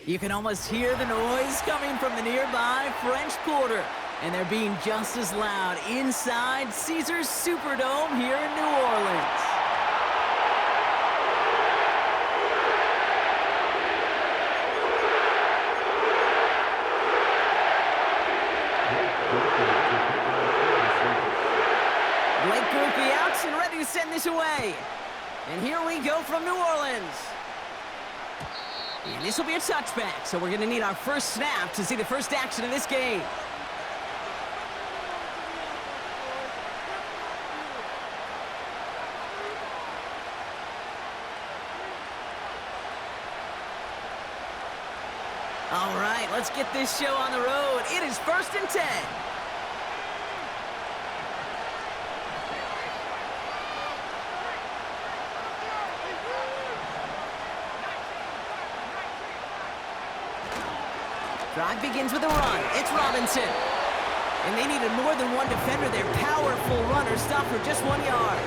You can almost hear the noise coming from the nearby French Quarter, and they're being just as loud inside Caesars Superdome here in New Orleans. Blake Grupe out and ready to send this away. And here we go from New Orleans. And this will be a touchback, so we're going to need our first snap to see the first action of this game. All right, let's get this show on the road. It is 1st and 10. Drive begins with a run. It's Robinson. And they needed more than one defender. Their powerful runner stopped for just 1 yard.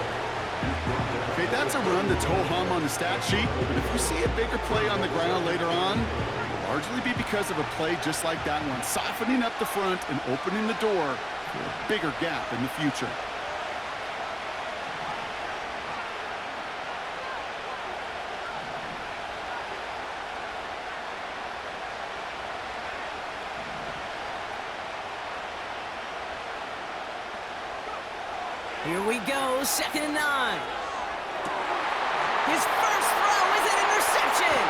Okay, that's a run that's ho-hum on the stat sheet, but if you see a bigger play on the ground later on, it'll largely be because of a play just like that one, softening up the front and opening the door for a bigger gap in the future. Here we go, 2nd and 9. His first throw is an interception.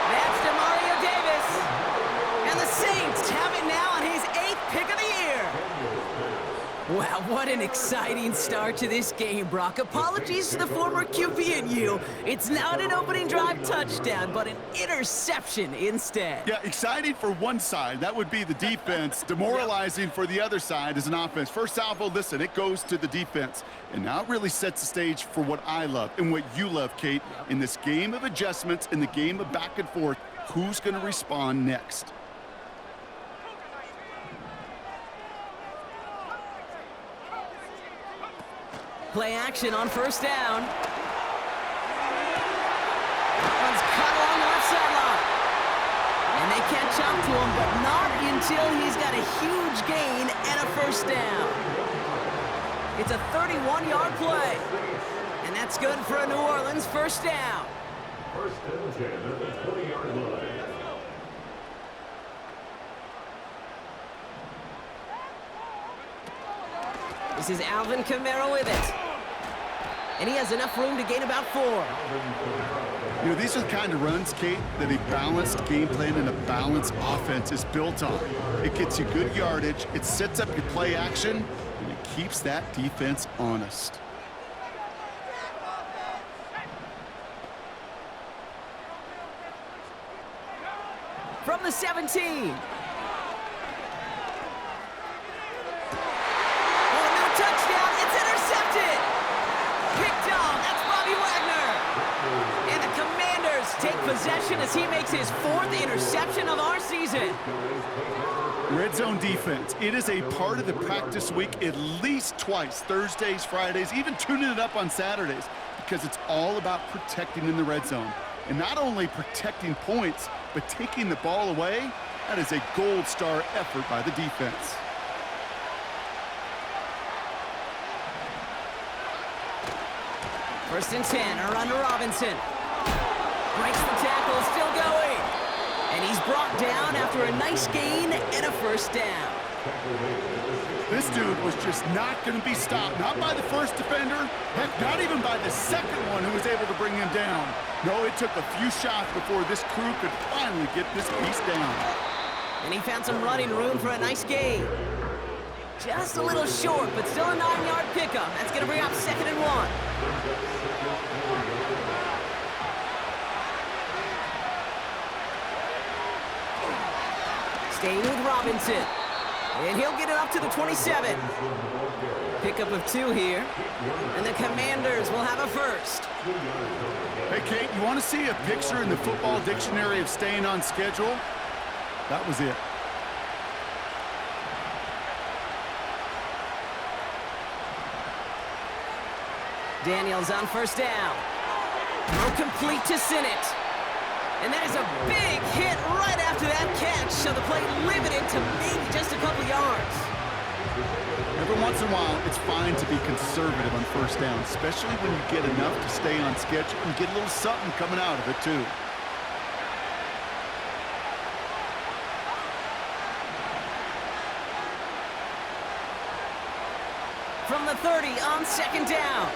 That's DeMario Davis. And the Saints have it now on his 8th pick of the year. Wow, what an exciting start to this game, Brock. Apologies to the former QB and you. It's not an opening drive touchdown, but an interception instead. Yeah, exciting for one side. That would be the defense. Demoralizing for the other side as an offense. First salvo, listen, it goes to the defense. And now it really sets the stage for what I love and what you love, Kate. In this game of adjustments, in the game of back and forth, who's going to respond next? Play action on 1st down. One's cut along the left sideline. And they catch up to him, but not until he's got a huge gain and a 1st down. It's a 31-yard play. And that's good for a New Orleans 1st down. 1st and 10 at the 20-yard line. This is Alvin Kamara with it. And he has enough room to gain about 4. You know, these are the kind of runs, Kate, that a balanced game plan and a balanced offense is built on. It gets you good yardage, it sets up your play action, and it keeps that defense honest. From the 17. Touchdown, it's intercepted! Picked off, that's Bobby Wagner! And the Commanders take possession as he makes his 4th interception of our season. Red zone defense, it is a part of the practice week at least twice, Thursdays, Fridays, even tuning it up on Saturdays, because it's all about protecting in the red zone. And not only protecting points, but taking the ball away, that is a gold star effort by the defense. First and 10, a run to Robinson. Breaks the tackle, still going. And he's brought down after a nice gain and a 1st down. This dude was just not going to be stopped, not by the first defender, heck, not even by the second one who was able to bring him down. No, it took a few shots before this crew could finally get this piece down. And he found some running room for a nice gain. Just a little short, but still a 9-yard pickup. That's going to bring up 2nd and 1. Staying with Robinson. And he'll get it up to the 27. Pickup of 2 here. And the Commanders will have a 1st. Hey, Kate, you want to see a picture in the football dictionary of staying on schedule? That was it. Daniels on 1st down. Throw complete to Sinnott. And that is a big hit right after that catch, so the play limited to maybe just a couple yards. Every once in a while, it's fine to be conservative on first down, especially when you get enough to stay on schedule and get a little something coming out of it, too. From the 30 on second down.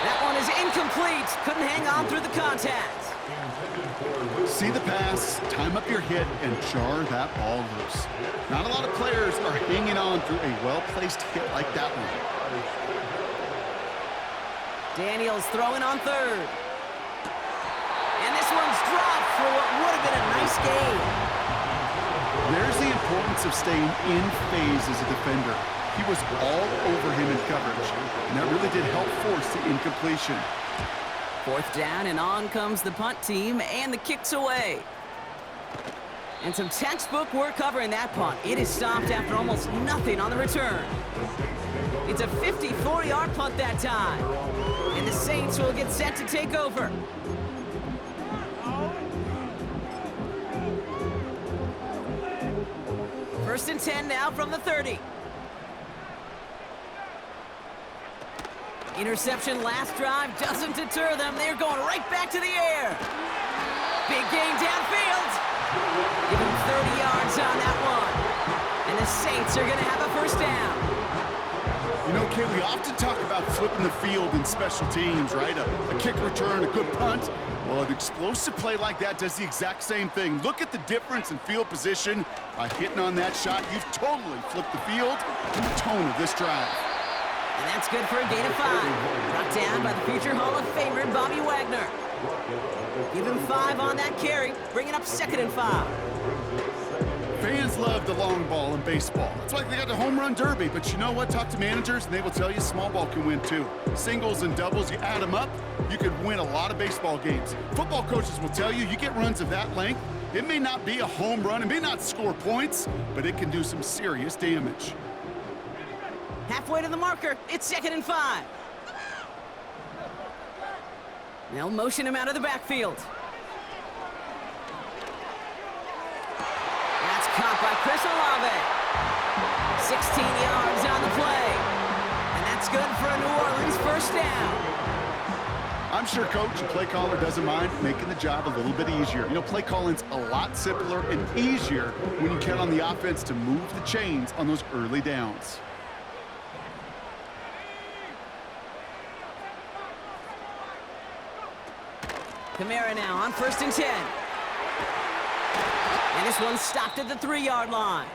That one is incomplete. Couldn't hang on through the contact. See the pass, time up your hit, and jar that ball loose. Not a lot of players are hanging on through a well-placed hit like that one. Daniels throwing on third. And this one's dropped for what would have been a nice gain. There's the importance of staying in phase as a defender. He was all over him in coverage, and that really did help force the incompletion. Fourth down, and on comes the punt team, and the kick's away. And some textbook work covering that punt. It is stopped after almost nothing on the return. It's a 54-yard punt that time. And the Saints will get set to take over. First and 10 now from the 30. Interception last drive doesn't deter them. They're going right back to the air. Big gain downfield. Give him 30 yards on that one. And the Saints are going to have a first down. You know, Kay, we often talk about flipping the field in special teams, right? A kick return, a good punt. Well, an explosive play like that does the exact same thing. Look at the difference in field position. By hitting on that shot, you've totally flipped the field and the tone of this drive. And that's good for a gain of 5. Brought down by the future Hall of Famer, Bobby Wagner. Give him 5 on that carry, bringing up second and 5. Fans love the long ball in baseball. It's like they got the home run derby, but you know what? Talk to managers, and they will tell you small ball can win too. Singles and doubles, you add them up, you could win a lot of baseball games. Football coaches will tell you, you get runs of that length, it may not be a home run, it may not score points, but it can do some serious damage. Halfway to the marker, it's second and 5. They'll motion him out of the backfield. That's caught by Chris Olave. 16 yards on the play. And that's good for a New Orleans first down. I'm sure coach and play caller doesn't mind making the job a little bit easier. You know, play calling's a lot simpler and easier when you count on the offense to move the chains on those early downs. Kamara now on first and 10. And this one's stopped at the 3-yard line.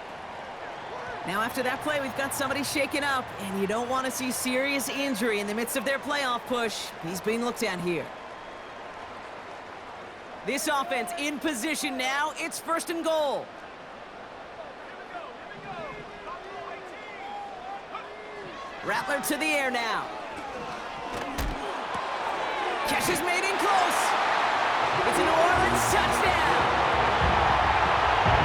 Now after that play, we've got somebody shaken up, and you don't want to see serious injury in the midst of their playoff push. He's being looked at here. This offense in position now. It's first and goal. Rattler to the air now. Catch is made in close. It's a New Orleans touchdown.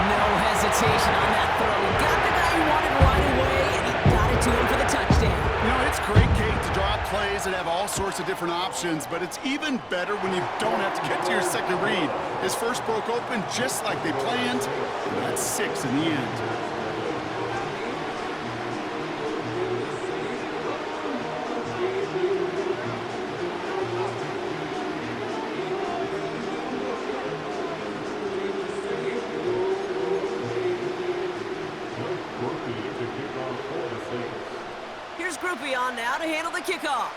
No hesitation on that throw. He got the guy he wanted right away, and he got it to him for the touchdown. You know, it's great, Kate, to draw plays and have all sorts of different options, but it's even better when you don't have to get to your second read. His first broke open just like they planned, and that's 6 in the end. On now to handle the kickoff.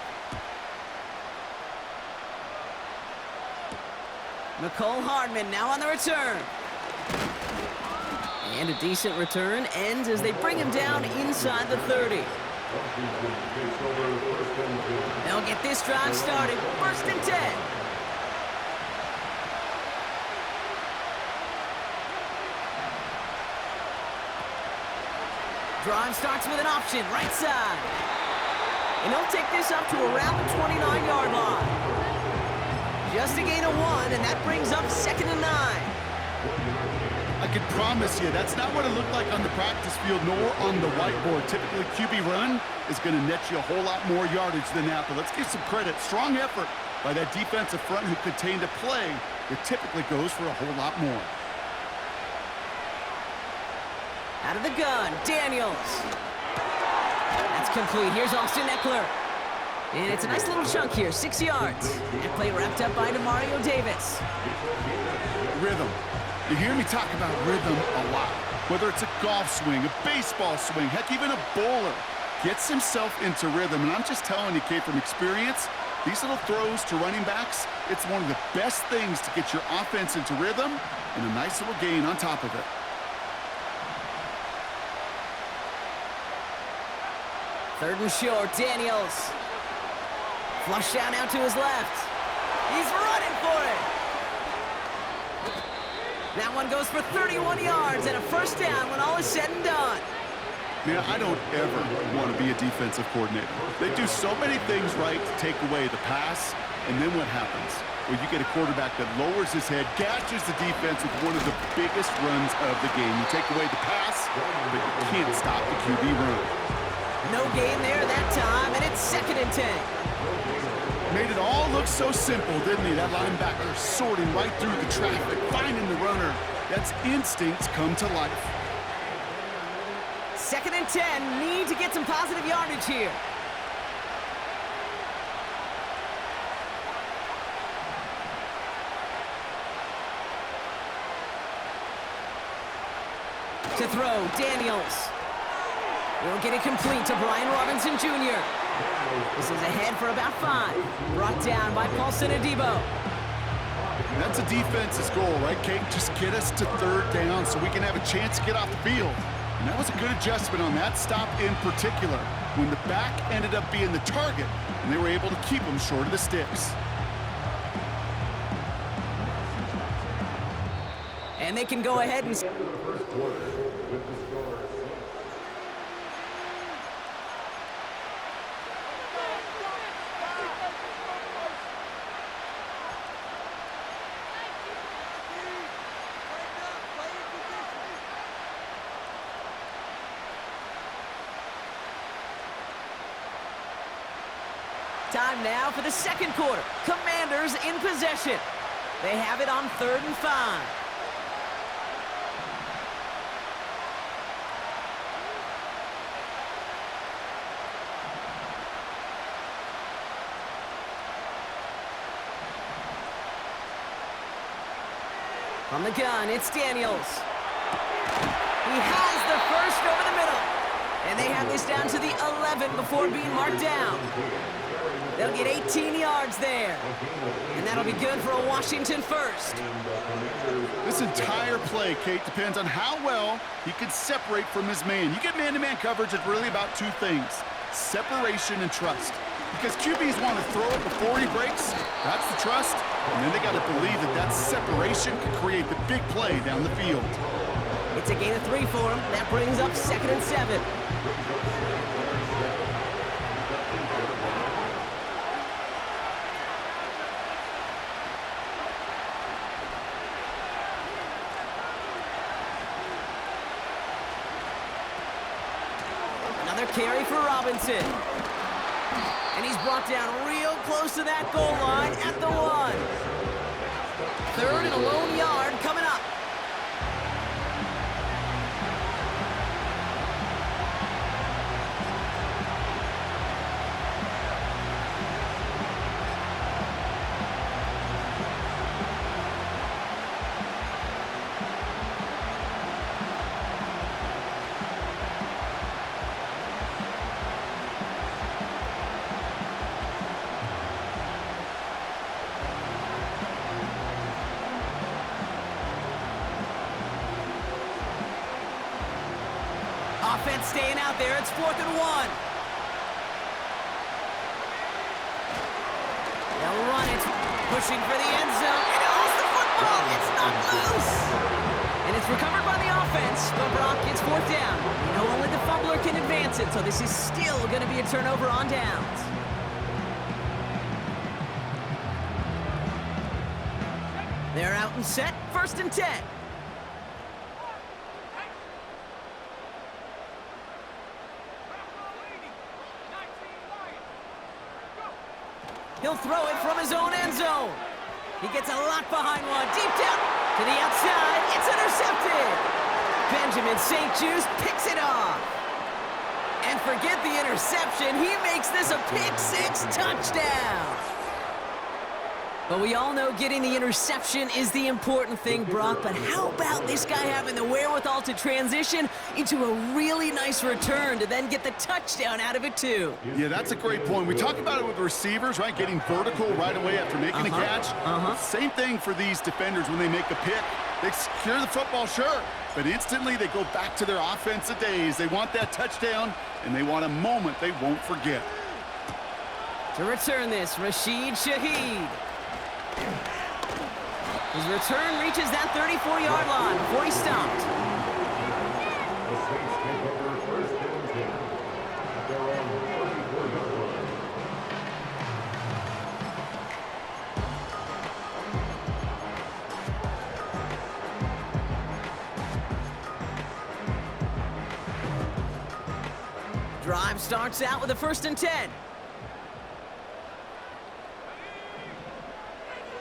Nicole Hardman now on the return. And a decent return ends as they bring him down inside the 30. They'll get this drive started. First and 10. Drive starts with an option, right side. And he'll take this up to around the 29-yard line. Just a gain of 1, and that brings up second and 9. I can promise you, that's not what it looked like on the practice field nor on the whiteboard. Typically, QB run is going to net you a whole lot more yardage than that, but let's give some credit. Strong effort by that defensive front who contained a play that typically goes for a whole lot more. Out of the gun, Daniels. That's complete. Here's Austin Eckler. And it's a nice little chunk here, 6 yards. That play wrapped up by Mario Davis. Rhythm. You hear me talk about rhythm a lot. Whether it's a golf swing, a baseball swing, heck, even a bowler gets himself into rhythm. And I'm just telling you, Kate, from experience, these little throws to running backs, it's one of the best things to get your offense into rhythm and a nice little gain on top of it. Third and short, Daniels. Flush down out to his left. He's running for it. That one goes for 31 yards and a first down when all is said and done. Man, I don't ever want to be a defensive coordinator. They do so many things right to take away the pass, and then what happens? Well, you get a quarterback that lowers his head, gashes the defense with one of the biggest runs of the game. You take away the pass, but you can't stop the QB run. No gain there that time, and it's 2nd and 10. Made it all look so simple, didn't he? That linebacker sorting right through the traffic, finding the runner. That's instincts come to life. 2nd and 10, need to get some positive yardage here. To throw, Daniels. Will get it complete to Brian Robinson Jr. This is ahead for about 5. Brought down by Paulson Adebo. That's a defense's goal, right, Kate? Just get us to 3rd down so we can have a chance to get off the field. And that was a good adjustment on that stop in particular, when the back ended up being the target, and they were able to keep him short of the sticks. And they can go ahead and... Time now for the 2nd quarter. Commanders in possession. They have it on 3rd and 5. From the gun, it's Daniels. He has the first over the middle. And they have this down to the 11 before being marked down. They'll get 18 yards there. And that'll be good for a Washington first. This entire play, Kate, depends on how well he can separate from his man. You get man-to-man coverage, it's really about 2 things: separation and trust. Because QBs want to throw it before he breaks. That's the trust. And then they got to believe that that separation can create the big play down the field. It's a gain of 3 for him. That brings up 2nd and 7. Another carry for Robinson. And he's brought down real close to that goal line at the 1. 3rd and a lone yard coming up. Offense staying out there. It's 4th and 1. They'll run it. Pushing for the end zone. And it holds the football. It's knocked loose. And it's recovered by the offense. But Brock gets 4th down. You know, only the fumbler can advance it. So this is still going to be a turnover on downs. They're out and set. 1st and 10. He'll He'll throw it from his own end zone. He gets a lot behind one. Deep down to the outside. It's intercepted. Benjamin St. Juste picks it off. And forget the interception. He makes this a pick-6 touchdown. But we all know getting the interception is the important thing, Brock. But how about this guy having the wherewithal to transition into a really nice return to then get the touchdown out of it, too? Yeah, that's a great point. We talk about it with receivers, right? Getting vertical right away after making a catch. Same thing for these defenders when they make a pick. They secure the football, sure, but instantly they go back to their offensive days. They want that touchdown, and they want a moment they won't forget. To return this, Rashid Shaheed. His return reaches that 34-yard line before he's stopped. The Saints take over first and 10. They're on the 34-yard line. Drive starts out with a 1st and 10.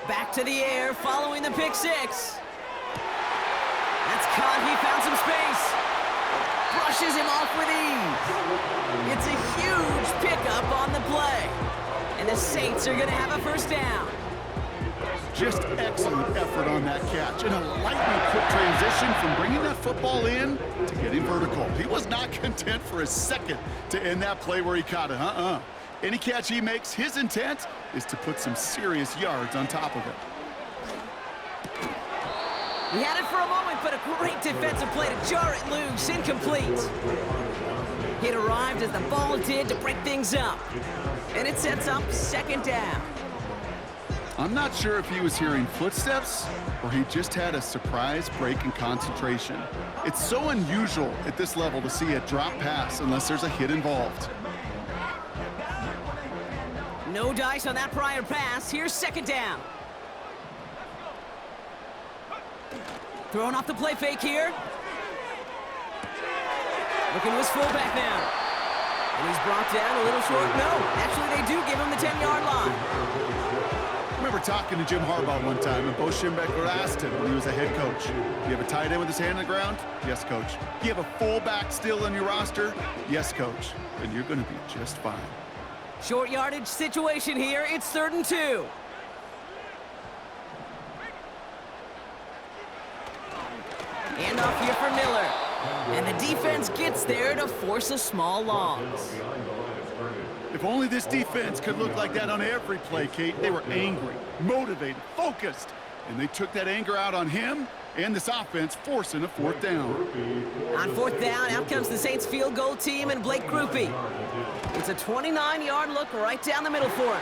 Back to the air, following the pick 6. That's caught. He found some space. Brushes him off with ease. It's a huge pickup on the play. And the Saints are going to have a 1st down. Just excellent effort on that catch. And a lightning quick transition from bringing that football in to getting vertical. He was not content for a second to end that play where he caught it. Any catch he makes, his intent is to put some serious yards on top of it. He had it for a moment, but a great defensive play to jar it loose. Incomplete. It arrived as the ball did to break things up. And it sets up 2nd down. I'm not sure if he was hearing footsteps or he just had a surprise break in concentration. It's so unusual at this level to see a drop pass unless there's a hit involved. No dice on that prior pass. Here's 2nd down. Throwing off the play fake here. Looking to his fullback now. And he's brought down a little short. No, actually they do give him the 10-yard line. I remember talking to Jim Harbaugh one time, and Bo Schembechler asked him when he was a head coach, "You have a tight end with his hand on the ground?" "Yes, coach." "You have a fullback still on your roster?" "Yes, coach." "Then you're going to be just fine." Short yardage situation here. It's 3rd and 2. And off here for Miller. And the defense gets there to force a small loss. If only this defense could look like that on every play, Kate. They were angry, motivated, focused, and they took that anger out on him and this offense, forcing a 4th down. On 4th down, out comes the Saints field goal team and Blake Grupe. It's a 29-yard look right down the middle for him.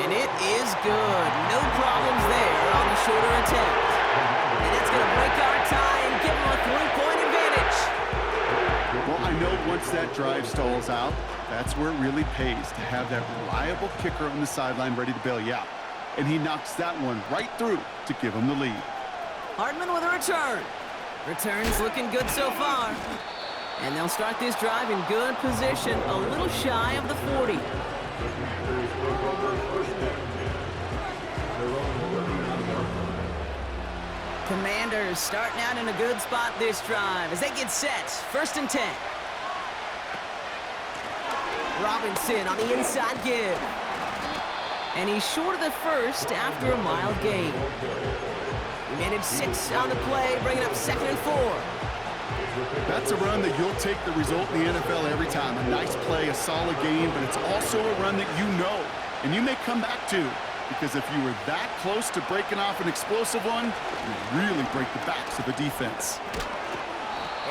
And it is good. No problems there on the shorter attempt. And that's going to break our tie and give him a 3-point advantage. Well, I know once that drive stalls out, that's where it really pays to have that reliable kicker on the sideline ready to bail you out. And he knocks that one right through to give him the lead. Hardman with a return. Return's looking good so far. And they'll start this drive in good position, a little shy of the 40. Commanders starting out in a good spot this drive as they get set. 1st and 10. Robinson on the inside give. And he's short of the 1st after a mild gain. He managed 6 on the play, bringing up 2nd and 4. That's a run that you'll take the result in the NFL every time. A nice play, a solid game, but it's also a run that you know, and you may come back to. Because if you were that close to breaking off an explosive one, you really break the backs of the defense.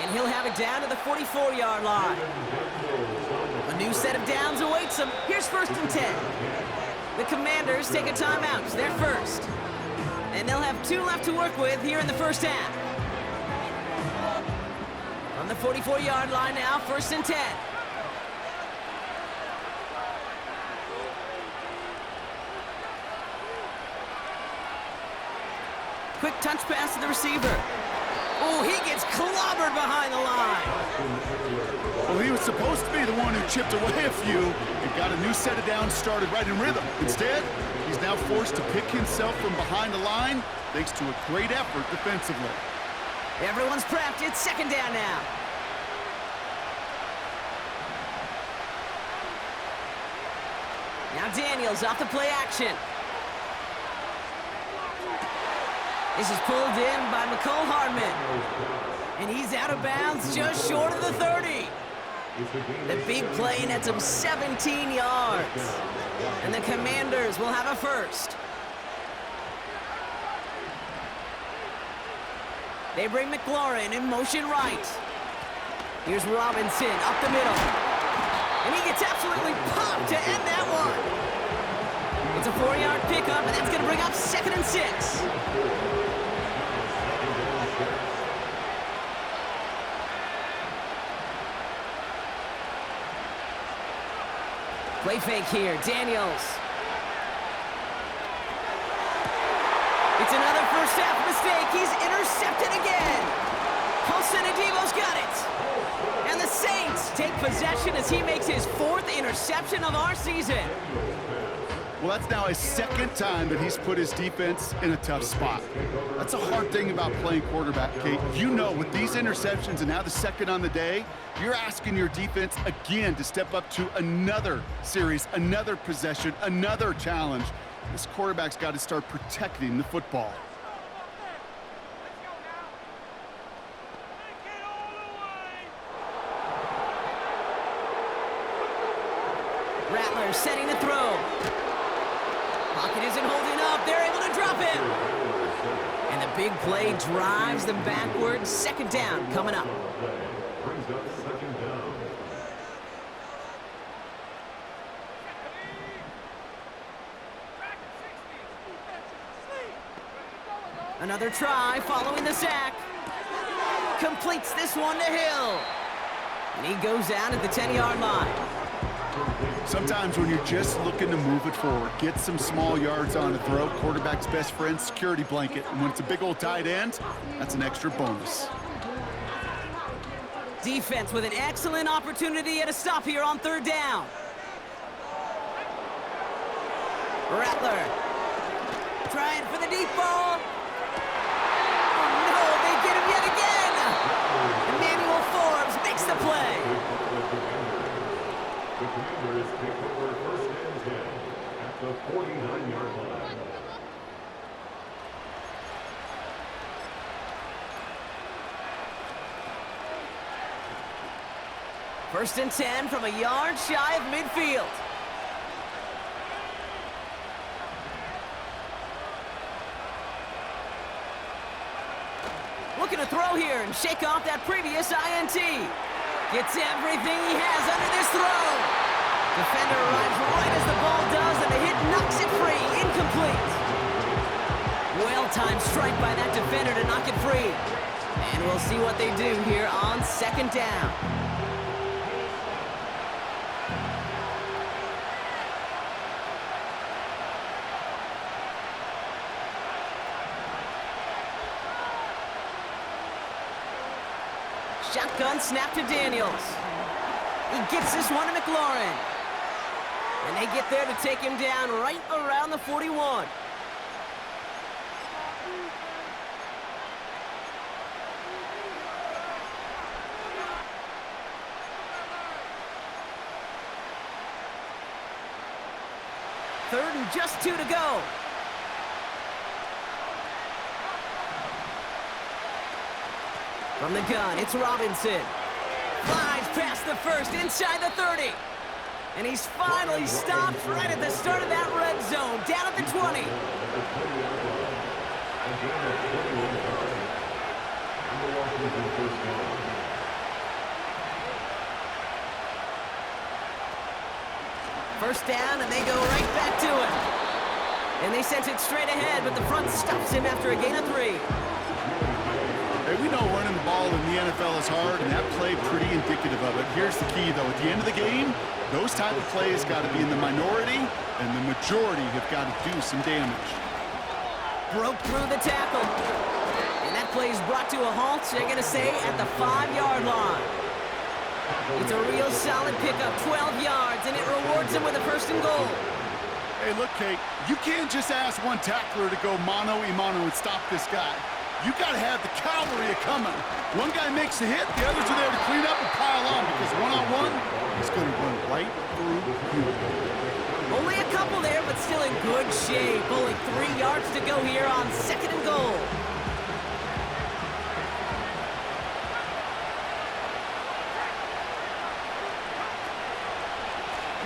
And he'll have it down to the 44-yard line. A new set of downs awaits him. Here's 1st and 10. The Commanders take a timeout. They're first. And they'll have 2 left to work with here in the 1st half. On the 44-yard line now, 1st and 10. Quick touch pass to the receiver. Oh, he gets clobbered behind the line. Well, he was supposed to be the one who chipped away a few and got a new set of downs started right in rhythm. Instead, he's now forced to pick himself from behind the line thanks to a great effort defensively. Everyone's prepped. It's second down now. Now Daniels off the play action. This is pulled in by McCole Hardman. And he's out of bounds just short of the 30. The big play nets him 17 yards. And the Commanders will have a first. They bring McLaurin in motion right. Here's Robinson up the middle. And he gets absolutely popped to end that one. It's a 4-yard pickup, and that's going to bring up 2nd and 6. Play fake here, Daniels. It's another first half mistake. He's intercepted again. Paulson Adebo's got it. And the Saints take possession as he makes his 4th interception of our season. Well, that's now his 2nd time that he's put his defense in a tough spot. That's a hard thing about playing quarterback, Kate. You know, with these interceptions and now the 2nd on the day, you're asking your defense again to step up to another series, another possession, another challenge. This quarterback's got to start protecting the football. Rattler setting the throw. Pocket isn't holding up. They're able to drop him. And the big play drives them backwards. 2nd down coming up. Brings up 2nd down. Another try following the sack. Completes this one to Hill. And he goes out at the 10-yard line. Sometimes when you're just looking to move it forward, get some small yards on a throw, quarterback's best friend, security blanket. And when it's a big old tight end, that's an extra bonus. Defense with an excellent opportunity at a stop here on 3rd down. Rattler trying for the deep ball. Oh no, they get him yet again. Emmanuel Forbes makes the play. The Commanders take over 1st and 10 at the 49-yard line. First and 10 from a yard shy of midfield. Looking to throw here and shake off that previous INT. Gets everything he has under this throw. Defender arrives right as the ball does, and the hit knocks it free. Incomplete. Well-timed strike by that defender to knock it free. And we'll see what they do here on 2nd down. Shotgun snap to Daniels. He gets this one to McLaurin. And they get there to take him down right around the 41. Third and just 2 to go. From the gun, it's Robinson. Flies past the first, inside the 30. And he's finally stopped right at the start of that red zone, down at the 20. First down, and they go right back to it. And they sent it straight ahead, but the front stops him after a gain of 3. Hey, we know running the ball in the NFL is hard, and that play pretty indicative of it. Here's the key, though. At the end of the game, those type of plays got to be in the minority, and the majority have got to do some damage. Broke through the tackle. And that play is brought to a halt, they're going to say at the 5-yard line. It's a real solid pickup, 12 yards, and it rewards them with a first and goal. Hey, look, Kate, you can't just ask one tackler to go mano-a-mano and stop this guy. You got to have the cavalry coming. One guy makes a hit, the others are there to clean up and pile on, because one-on-one, he's going to run right through you. Only a couple there, but still in good shape. Only 3 yards to go here on second and goal.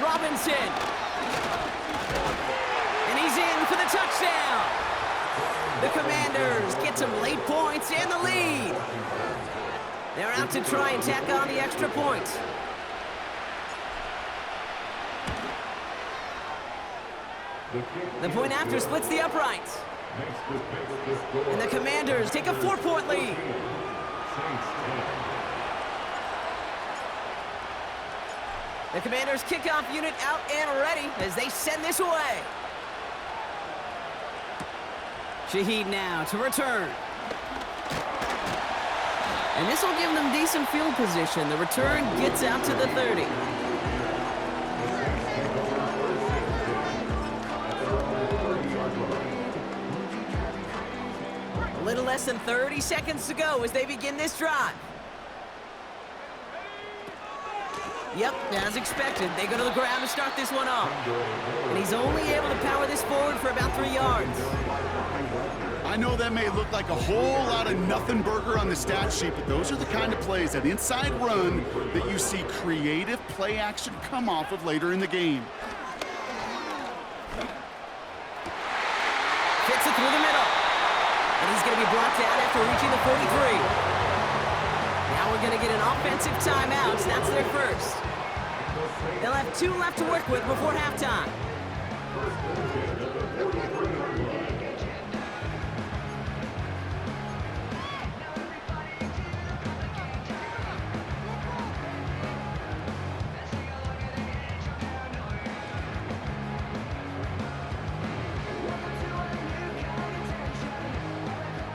Robinson. And he's in for the touchdown. The Commanders get some late points and the lead. They're out to try and tack on the extra points. The point after splits the uprights. And the Commanders take a 4-point lead. The Commanders' kickoff unit out and ready as they send this away. Shaheed now to return. And this will give them decent field position. The return gets out to the 30. A little less than 30 seconds to go as they begin this drive. Yep, as expected, they go to the ground to start this one off. And he's only able to power this forward for about 3 yards. I know that may look like a whole lot of nothing burger on the stat sheet, but those are the kind of plays, that inside run, that you see creative play action come off of later in the game. Fits it through the middle. And he's going to be brought down after reaching the 43. Now we're going to get an offensive timeout. That's their first. They'll have 2 left to work with before halftime.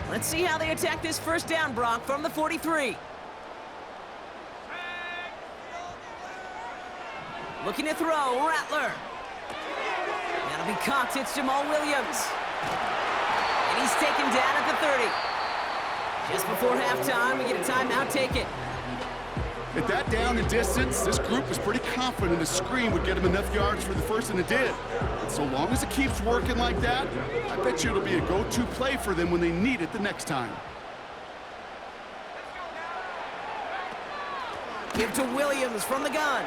Let's see how they attack this first down, Brock, from the 43. Looking to throw, Rattler. That'll be caught, it's Jamal Williams. And he's taken down at the 30. Just before halftime, we get a timeout, take it. At that down and distance, this group was pretty confident a screen would get him enough yards for the first, and it did. And so long as it keeps working like that, I bet you it'll be a go-to play for them when they need it the next time. Give to Williams from the gun.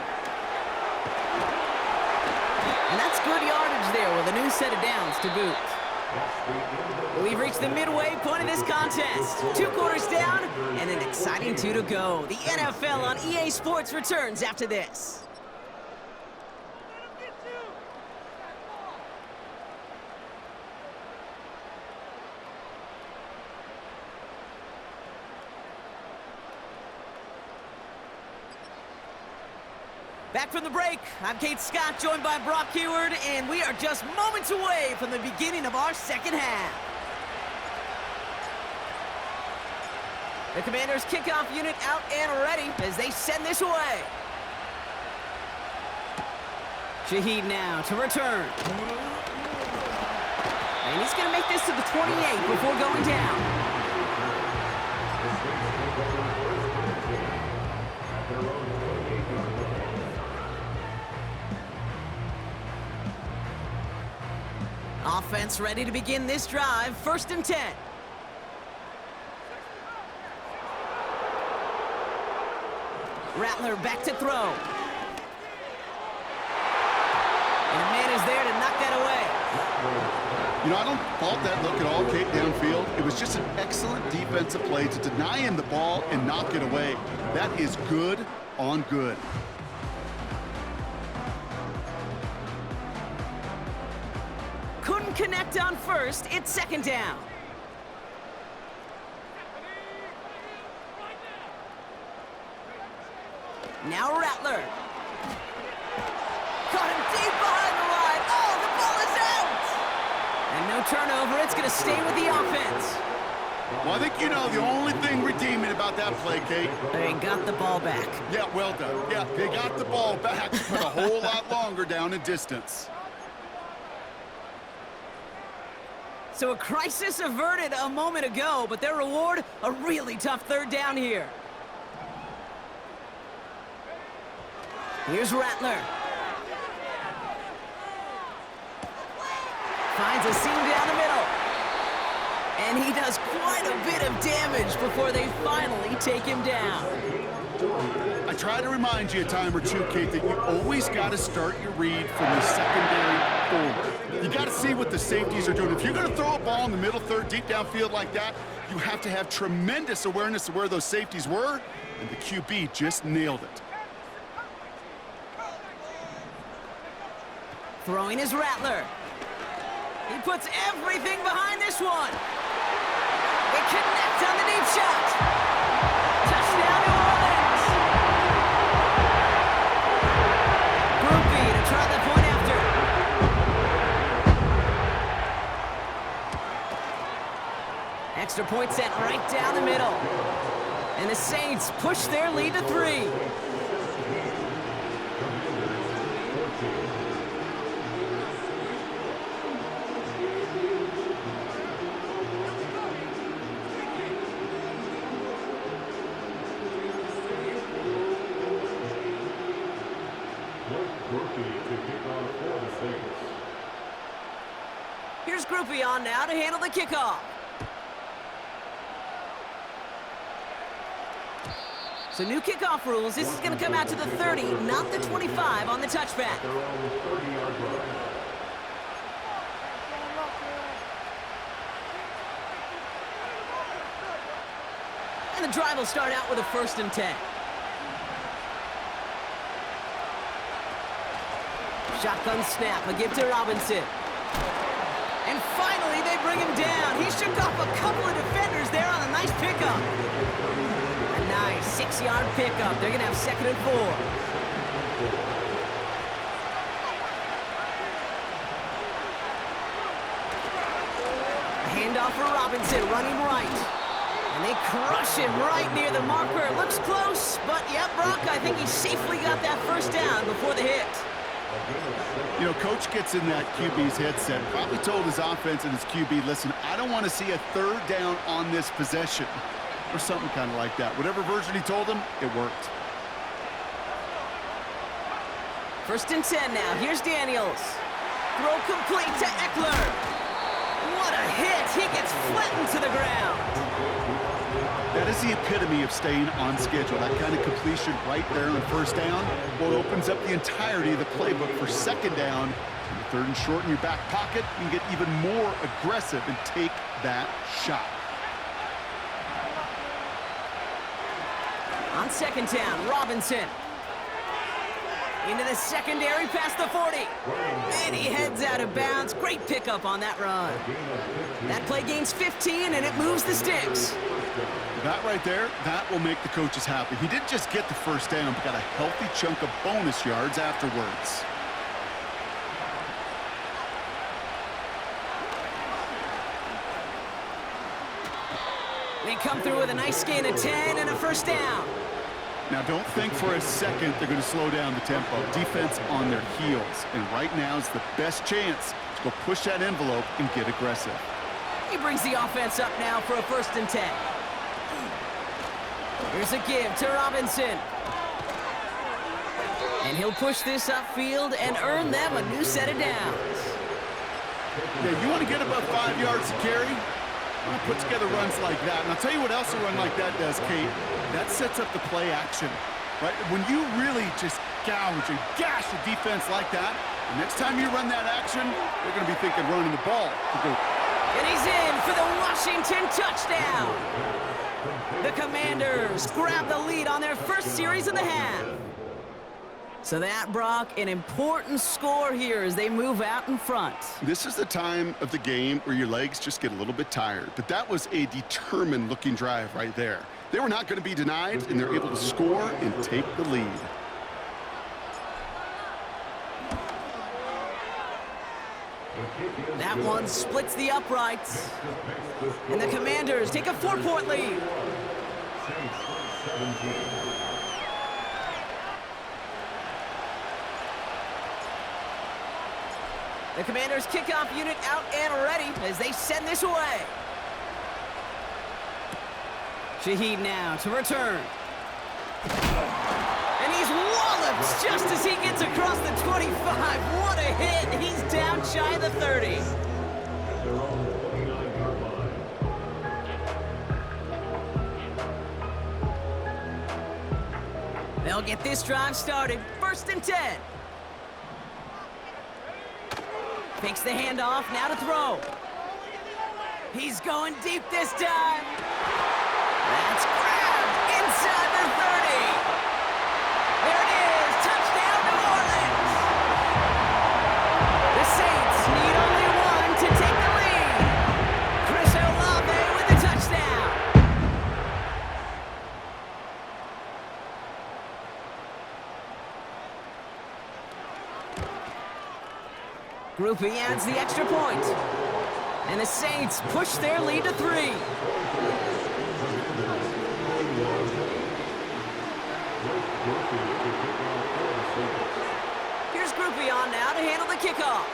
And that's good yardage there with a new set of downs to boot. We've reached the midway point of this contest. 2 quarters down and an exciting 2 to go. The NFL on EA Sports returns after this. Back from the break, I'm Kate Scott, joined by Brock Heward, and we are just moments away from the beginning of our second half. The Commanders' kickoff unit out and ready as they send this away. Shaheed now to return. And he's going to make this to the 28 before going down. Offense ready to begin this drive. 1st and 10. Rattler back to throw. And a man is there to knock that away. You know, I don't fault that look at all, Kate, downfield. It was just an excellent defensive play to deny him the ball and knock it away. That is good on good. Couldn't connect on first. It's 2nd down. Now Rattler. Caught him deep behind the line. Oh, the ball is out! And no turnover. It's going to stay with the offense. Well, I think you know the only thing redeeming about that play, Kate. They got the ball back. Yeah, well done. Yeah, they got the ball back, but a whole lot longer down in distance. So a crisis averted a moment ago, but their reward, a really tough third down here. Here's Rattler. Finds a seam down the middle. And he does quite a bit of damage before they finally take him down. I try to remind you a time or two, Kate, that you always got to start your read from the secondary forward. You got to see what the safeties are doing. If you're going to throw a ball in the middle third, deep downfield like that, you have to have tremendous awareness of where those safeties were, and the QB just nailed it. Throwing his Rattler. He puts everything behind this one. It connects on the deep shot. Touchdown, New Orleans. Groupie to try the point after. Extra point set right down the middle. And the Saints push their lead to 3. Here's Groupie on now to handle the kickoff. So new kickoff rules. This is going to come out to the 30, not the 25 on the touchback. And the drive will start out with a 1st and 10. Shotgun snap, a give to Robinson. And finally, they bring him down. He shook off a couple of defenders there on a nice pickup. A nice 6-yard pickup. They're going to have 2nd and 4. A handoff for Robinson, running right. And they crush him right near the marker. Looks close, but yeah, Brock, I think he safely got that 1st down before the hit. You know, coach gets in that QB's headset, probably told his offense and his QB, listen, I don't want to see a 3rd down on this possession, or something kind of like that. Whatever version he told him, it worked. 1st and 10 now. Here's Daniels. Throw complete to Eckler. What a hit. He gets flattened to the ground. That is the epitome of staying on schedule. That kind of completion right there on 1st down, well, it opens up the entirety of the playbook for 2nd down. And 3rd and short in your back pocket, you can get even more aggressive and take that shot. On 2nd down, Robinson. Into the secondary past the 40. And he heads out of bounds. Great pickup on that run. That play gains 15, and it moves the sticks. That right there, that will make the coaches happy. He didn't just get the 1st down, but got a healthy chunk of bonus yards afterwards. They come through with a nice gain of 10 and a 1st down. Now, don't think for a second they're going to slow down the tempo. Defense on their heels. And right now is the best chance to go push that envelope and get aggressive. He brings the offense up now for a 1st and 10. Here's a give to Robinson. And he'll push this upfield and earn them a new set of downs. Yeah, you want to get above 5 yards to carry? Well, put together runs like that. And I'll tell you what else a run like that does, Kate. That sets up the play action, right? When you really just gouge and gash the defense like that, the next time you run that action, they're going to be thinking running the ball. And he's in for the Washington touchdown. The Commanders grab the lead on their 1st series of the half. So that, Brock, an important score here as they move out in front. This is the time of the game where your legs just get a little bit tired. But that was a determined-looking drive right there. They were not going to be denied, and they're able to score and take the lead. That one splits the uprights. And the Commanders take a 4-point lead. The Commanders kickoff unit out and ready as they send this away. Shaheed now to return. And he's walloped just as he gets across the 25. What a hit. He's down shy of the 30. They'll get this drive started. 1st and 10. Fakes the handoff, now to throw. He's going deep this time. That's grabbed inside the 30. There it is, touchdown New Orleans. The Saints need only one to take the lead. Chris Olave with the touchdown. Groupie adds the extra point. And the Saints push their lead to 3. Here's Groupie on now to handle the kickoff.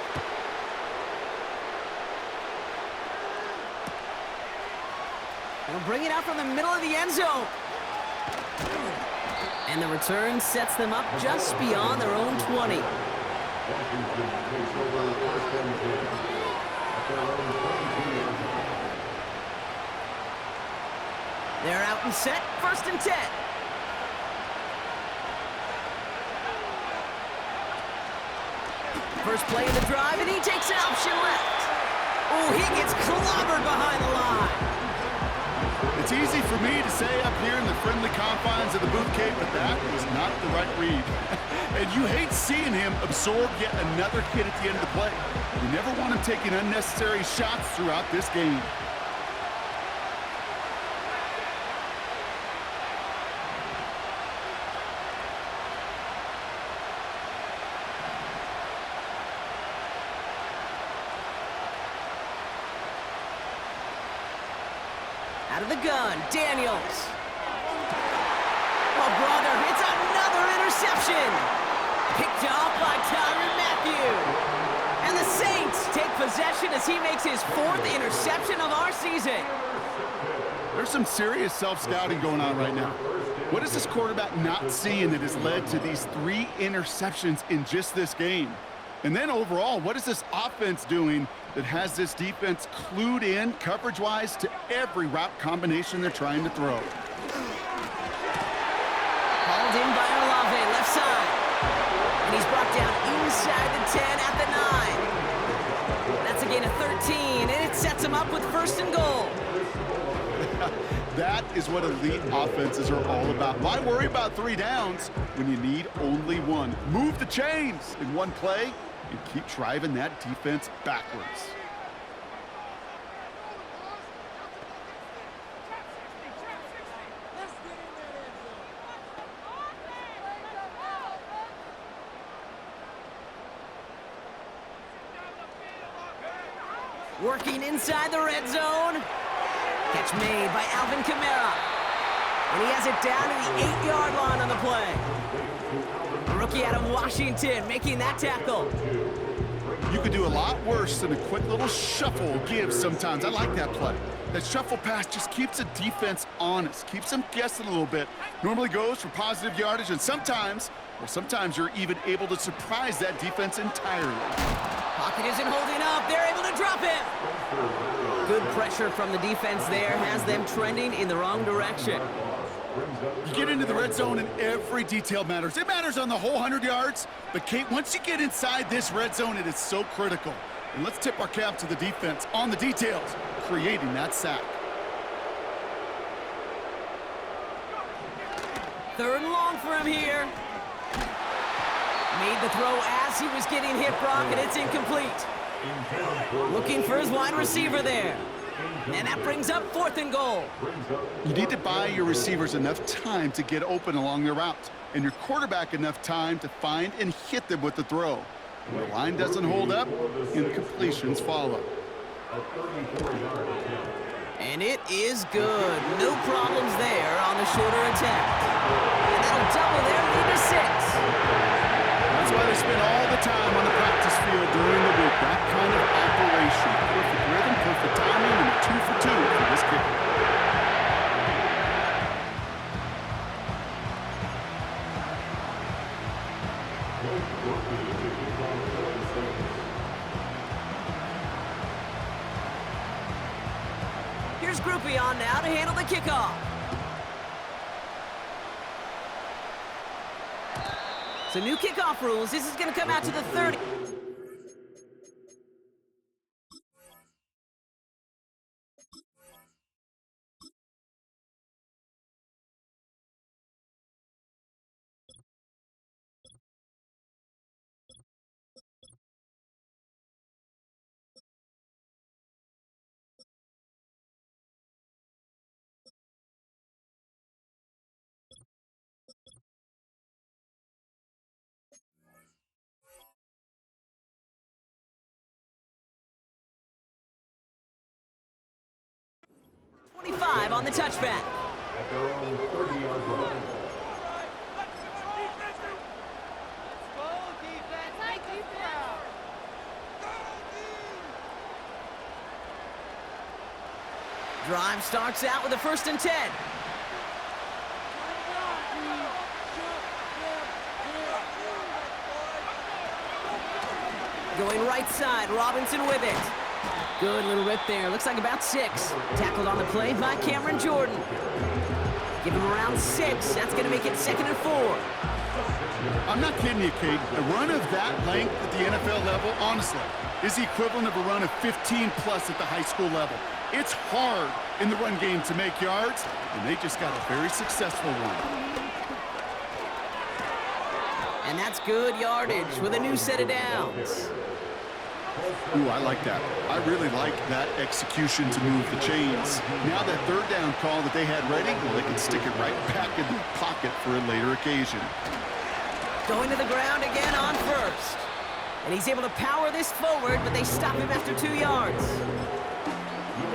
They'll bring it out from the middle of the end zone. And the return sets them up just beyond their own 20. Washington takes over 1st and 10 at their own 22. They're out and set, 1st and 10. First play of the drive, and he takes an option left. Oh, he gets clobbered behind the line. It's easy for me to say up here in the friendly confines of the boot cape, but that was not the right read. And you hate seeing him absorb yet another hit at the end of the play. You never want him taking unnecessary shots throughout this game. Out of the gun, Daniels. Oh, brother, it's another interception. Picked off by Tyrann Mathieu. And the Saints take possession as he makes his 4th interception of our season. There's some serious self-scouting going on right now. What is this quarterback not seeing that has led to these 3 interceptions in just this game? And then overall, what is this offense doing that has this defense clued in coverage-wise to every route combination they're trying to throw? Hauled in by Olave, left side. And he's brought down inside the 10 at the 9. That's a gain of 13, and it sets him up with 1st and goal. That is what elite offenses are all about. Why worry about 3 downs when you need only 1? Move the chains in one play and keep driving that defense backwards. Working inside the red zone. Catch made by Alvin Kamara. And he has it down to the 8-yard line on the play. A rookie out of Washington making that tackle. You could do a lot worse than a quick little shuffle give sometimes. I like that play. That shuffle pass just keeps the defense honest, keeps them guessing a little bit. Normally goes for positive yardage, and sometimes you're even able to surprise that defense entirely. Pocket isn't holding up. They're able to drop him. Good pressure from the defense there has them trending in the wrong direction. You get into the red zone and every detail matters. It matters on the whole 100 yards, but Kate, once you get inside this red zone, it is so critical. And let's tip our cap to the defense on the details, creating that sack. 3rd and long for him here. Made the throw as he was getting hit, Brock, and it's incomplete. Looking for his wide receiver there. And that brings up 4th and goal. You need to buy your receivers enough time to get open along their routes, and your quarterback enough time to find and hit them with the throw. When the line doesn't hold up, incompletions follow. And it is good. No problems there on the shorter attempt. And that'll double their lead to 6. That's why they spend all the time on the practice field during the week. That kind of operation. Perfect rhythm, perfect timing, and a 2 for 2 for this kicker. Here's Groupie on now to handle the kickoff. So new kickoff rules. This is going to come out to the 30. On the touchback. At their own 30-yard line. Drive starts out with a 1st and 10. Going right side, Robinson with it. Good little rip there. Looks like about 6. Tackled on the play by Cameron Jordan. Give him around 6. That's going to make it 2nd and 4. I'm not kidding you, Kate. A run of that length at the NFL level, honestly, is the equivalent of a run of 15-plus at the high school level. It's hard in the run game to make yards, and they just got a very successful one. And that's good yardage with a new set of downs. Ooh, I like that. I really like that execution to move the chains. Now that 3rd down call that they had ready, well, they can stick it right back in their pocket for a later occasion. Going to the ground again on 1st. And he's able to power this forward, but they stop him after 2 yards.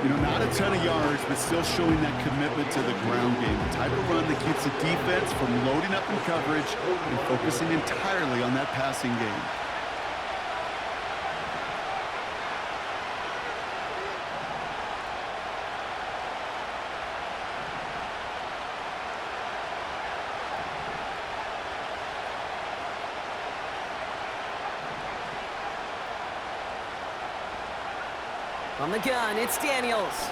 You know, not a ton of yards, but still showing that commitment to the ground game. The type of run that keeps the defense from loading up in coverage and focusing entirely on that passing game. From the gun, it's Daniels.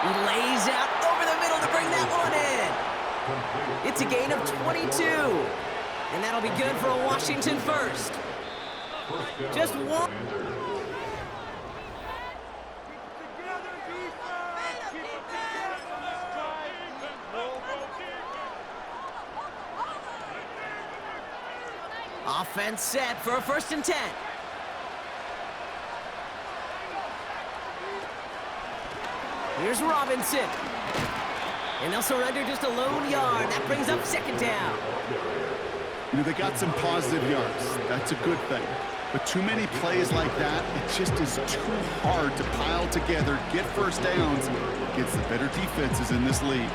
He lays out over the middle to bring that one in. It's a gain of 22. And that'll be good for a Washington 1st. Just one. Offense set for a 1st and 10. Here's Robinson. And they'll surrender just a lone yard. That brings up 2nd down. You know, they got some positive yards. That's a good thing. But too many plays like that, it just is too hard to pile together, get 1st downs against the better defenses in this league.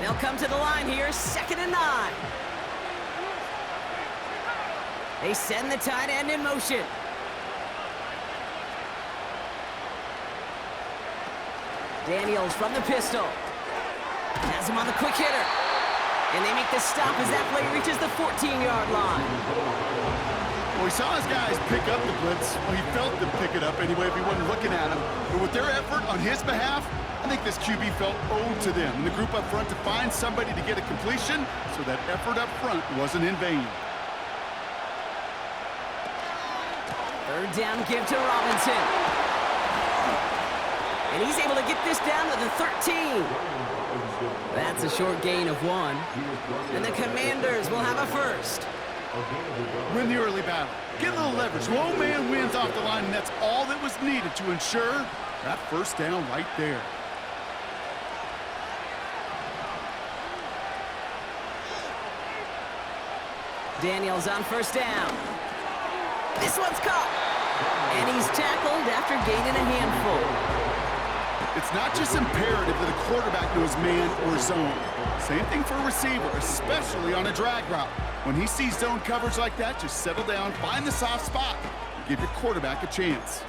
They'll come to the line here, 2nd and 9. They send the tight end in motion. Daniels from the pistol. Has him on the quick hitter. And they make the stop as that play reaches the 14-yard line. Well, he saw his guys pick up the blitz. Well, he felt them pick it up anyway if he wasn't looking at him. But with their effort on his behalf, I think this QB felt owed to them and the group up front to find somebody to get a completion, so that effort up front wasn't in vain. 3rd down give to Robinson. And he's able to get this down to the 13. That's a short gain of 1. And the Commanders will have a 1st. Win the early battle. Get a little leverage. Low man wins off the line, and that's all that was needed to ensure that 1st down right there. Daniels on first down. This one's caught. And he's tackled after gaining a handful. It's not just imperative that a quarterback knows man or zone. Same thing for a receiver, especially on a drag route. When he sees zone coverage like that, just settle down, find the soft spot, and give your quarterback a chance.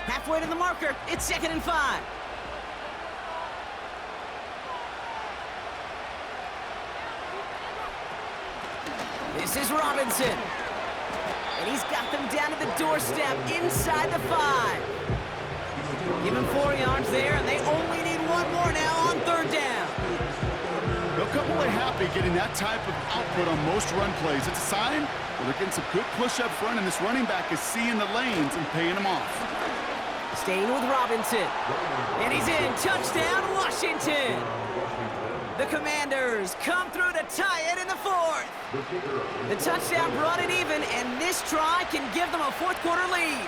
Halfway to the marker, it's 2nd and 5. This is Robinson. And he's got them down to the doorstep inside the 5. Give him 4 yards there, and they only need 1 more now on 3rd down. They'll come away happy getting that type of output on most run plays. It's a sign that they're getting some good push up front, and this running back is seeing the lanes and paying them off. Staying with Robinson. And he's in. Touchdown, Washington. The Commanders come through to tie it in the 4th. The touchdown brought it even, and this try can give them a 4th quarter lead.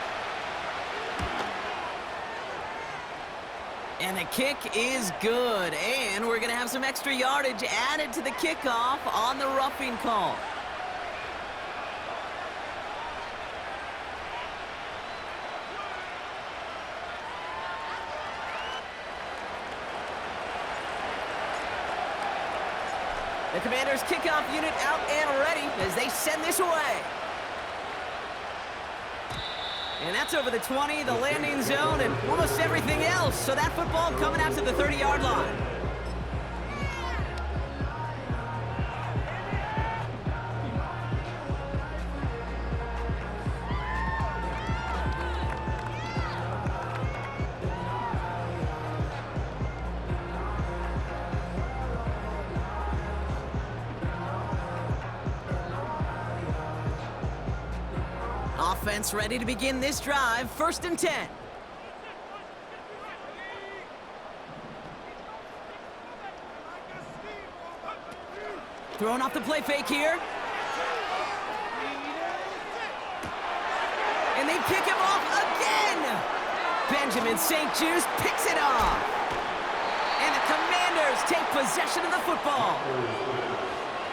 And the kick is good, and we're going to have some extra yardage added to the kickoff on the roughing call. The Commanders' kickoff unit out and ready as they send this away. And that's over the 20, the landing zone, and almost everything else. So that football coming out to the 30-yard line. Offense ready to begin this drive. 1st and 10. Throwing off the play fake here. And they pick him off again. Benjamin St-Juste picks it off. And the Commanders take possession of the football.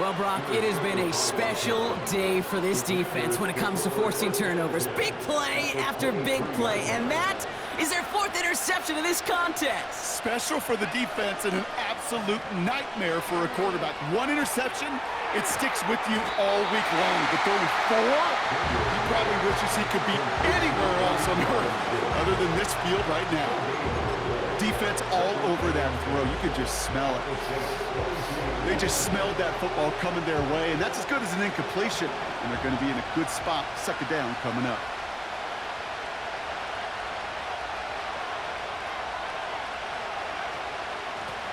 Well, Brock, it has been a special day for this defense when it comes to forcing turnovers. Big play after big play, and that is their 4th interception in this contest. Special for the defense and an absolute nightmare for a quarterback. 1 interception, it sticks with you all week long. But throwing 4, he probably wishes he could be anywhere else on earth other than this field right now. Defense all over that throw. You could just smell it. They just smelled that football coming their way, and that's as good as an incompletion. And they're going to be in a good spot, 2nd down coming up.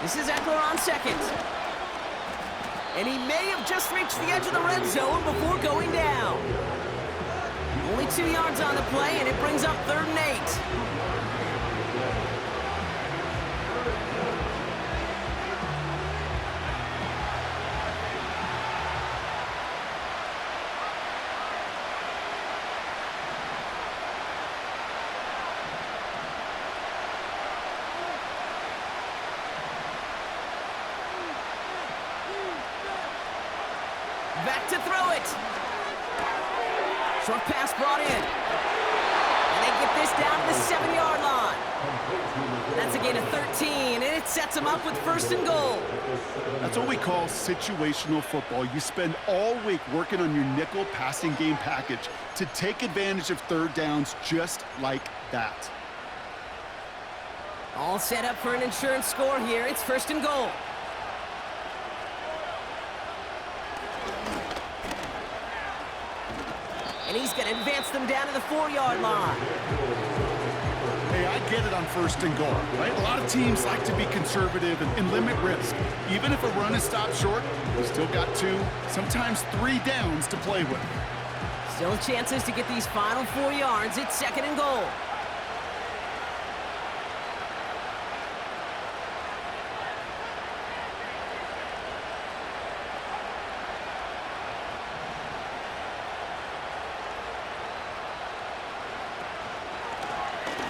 This is Eckler on 2nd. And he may have just reached the edge of the red zone before going down. Only 2 yards on the play, and it brings up 3rd and 8. Back to throw it. Short pass brought in. And they get this down to the 7-yard line. That's a gain of 13, and it sets them up with 1st and goal. That's what we call situational football. You spend all week working on your nickel passing game package to take advantage of 3rd downs just like that. All set up for an insurance score here. It's 1st and goal. And he's going to advance them down to the 4-yard line. Hey, I get it on 1st and goal, right? A lot of teams like to be conservative and limit risk. Even if a run is stopped short, you still got 2, sometimes 3 downs to play with. Still chances to get these final 4 yards. It's 2nd and goal.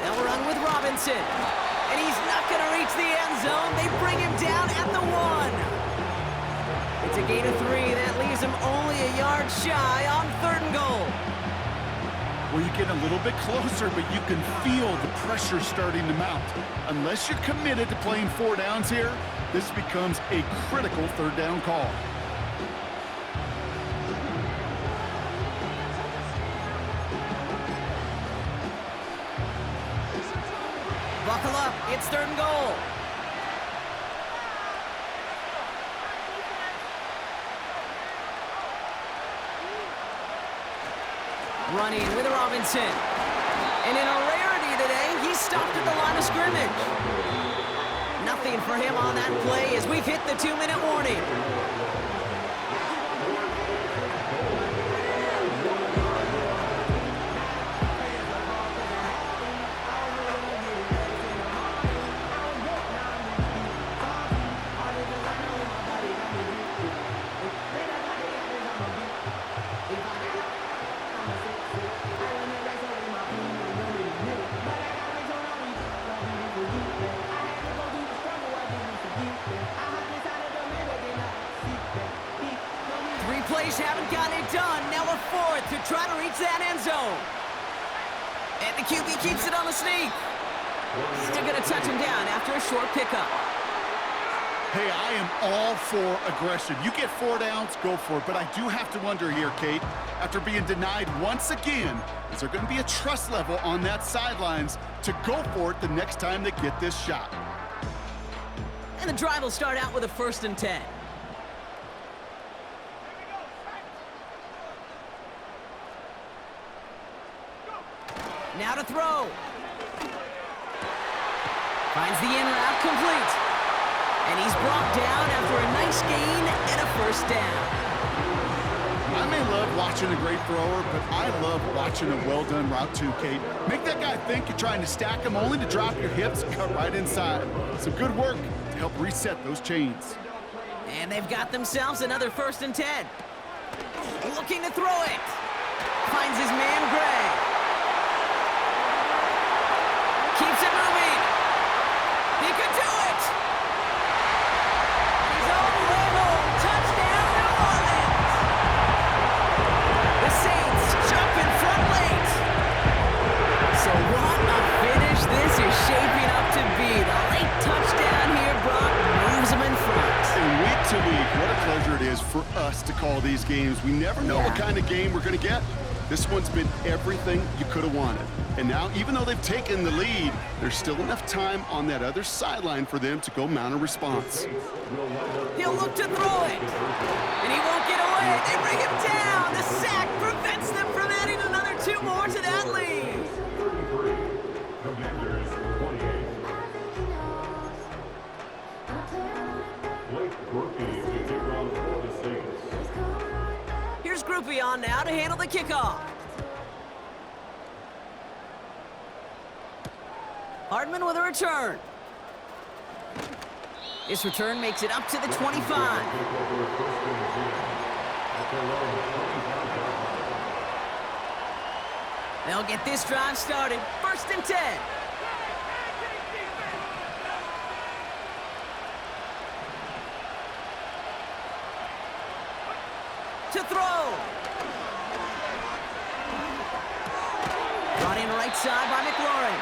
Now we're on with Robinson. And he's not going to reach the end zone. They bring him down at the 1. It's a gain of 3. That leaves him only a yard shy on 3rd and goal. Well, you get a little bit closer, but you can feel the pressure starting to mount. Unless you're committed to playing 4 downs here, this becomes a critical 3rd down call. Buckle up, it's 3rd and goal. Running with Robinson. And in a rarity today, he's stopped at the line of scrimmage. Nothing for him on that play as we've hit the 2-minute warning. Plays haven't gotten it done. Now a 4th to try to reach that end zone. And the QB keeps it on the sneak. And they're going to touch him down after a short pickup. Hey, I am all for aggression. You get 4 downs, go for it. But I do have to wonder here, Kate, after being denied once again, is there going to be a trust level on that sidelines to go for it the next time they get this shot? And the drive will start out with a 1st and 10. Now to throw. Finds the in route complete. And he's brought down after a nice gain and a 1st down. I may love watching a great thrower, but I love watching a well-done route too, Kate. Make that guy think you're trying to stack him only to drop your hips and cut right inside. Some good work to help reset those chains. And they've got themselves another 1st and 10. Looking to throw it. Finds his man, Gray. Keeps it moving. He could do it. He's all the way home. Touchdown, New Orleans. The Saints jump in front late. So what a finish this is shaping up to be. The late touchdown here, Brock, moves them in front. And week to week, what a pleasure it is for us to call these games. We never know what kind of game we're going to get. This one's been everything you could have wanted. And now, even though they've taken the lead, there's still enough time on that other sideline for them to go mount a response. He'll look to throw it. And he won't get away. They bring him down. The sack prevents them from adding another 2 more to that lead. 33. Commanders 28. Blake Groupie to kick off for the Saints. Here's Groupie on now to handle the kickoff. Hardman with a return. This return makes it up to the 25. They'll get this drive started. 1st and 10. To throw. Brought in right side by McLaurin.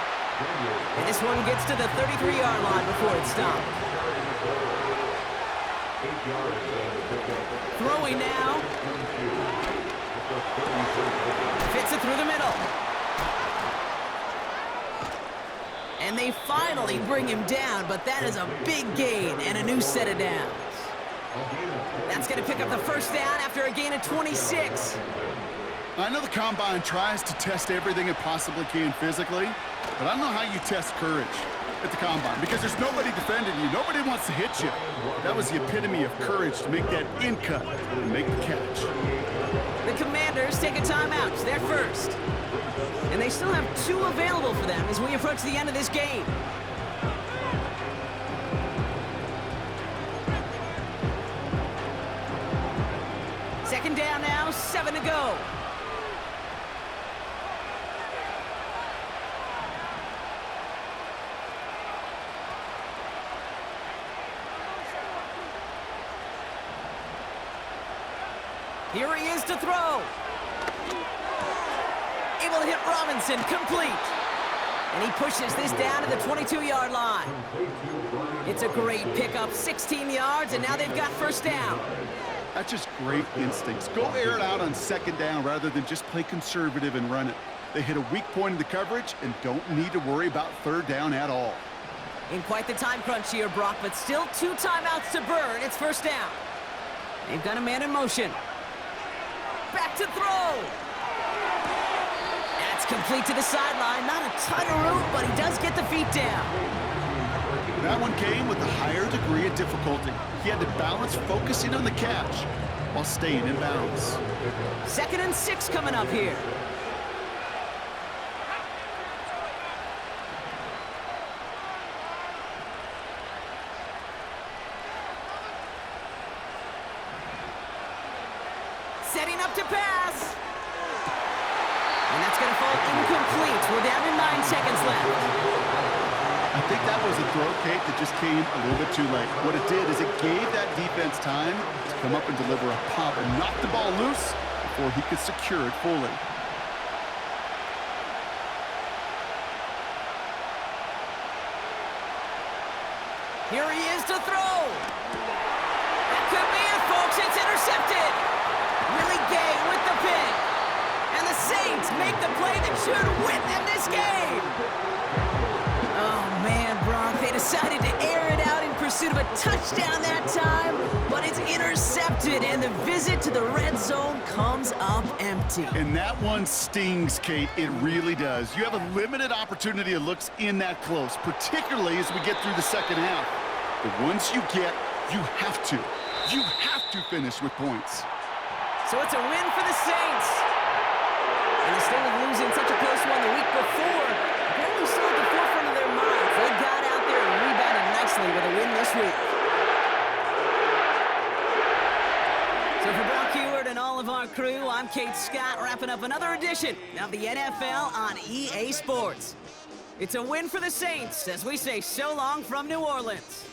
And this one gets to the 33-yard line before it's stopped. Throwing now. Fits it through the middle. And they finally bring him down, but that is a big gain and a new set of downs. That's going to pick up the 1st down after a gain of 26. I know the Combine tries to test everything it possibly can physically, but I don't know how you test courage at the Combine because there's nobody defending you. Nobody wants to hit you. That was the epitome of courage to make that in cut and make the catch. The Commanders take a timeout. It's their first. And they still have 2 available for them as we approach the end of this game. Second down now, 7 to go. Here he is to throw. Able to hit Robinson, complete. And he pushes this down to the 22-yard line. It's a great pickup, 16 yards, and now they've got first down. That's just great instincts. Go air it out on second down rather than just play conservative and run it. They hit a weak point in the coverage and don't need to worry about third down at all. In quite the time crunch here, Brock, but still 2 timeouts to burn. It's first down. They've got a man in motion. Back to throw. That's complete to the sideline. Not a ton of room, but he does get the feet down. That one came with a higher degree of difficulty. He had to balance focusing on the catch while staying in bounds. 2nd and 6 coming up here. Setting up to pass. And that's going to fall incomplete. We're down to 9 seconds left. I think that was a throw, Kate, that just came a little bit too late. What it did is it gave that defense time to come up and deliver a pop and knock the ball loose before he could secure it fully. Here he is to throw. That could be it, folks. It's intercepted. Willie Gay with the pick. And the Saints make the play that should win them this game. Oh, man, Brock, they decided to air it out in pursuit of a touchdown that time, but it's intercepted, and the visit to the red zone comes up empty. And that one stings, Kate. It really does. You have a limited opportunity of looks in that close, particularly as we get through the second half. But once you get, you have to finish with points. So it's a win for the Saints. And instead of losing such a close one the week before, apparently still at the forefront of their minds. They got out there and rebounded nicely with a win this week. So for Brock Heward and all of our crew, I'm Kate Scott, wrapping up another edition of the NFL on EA Sports. It's a win for the Saints as we say so long from New Orleans.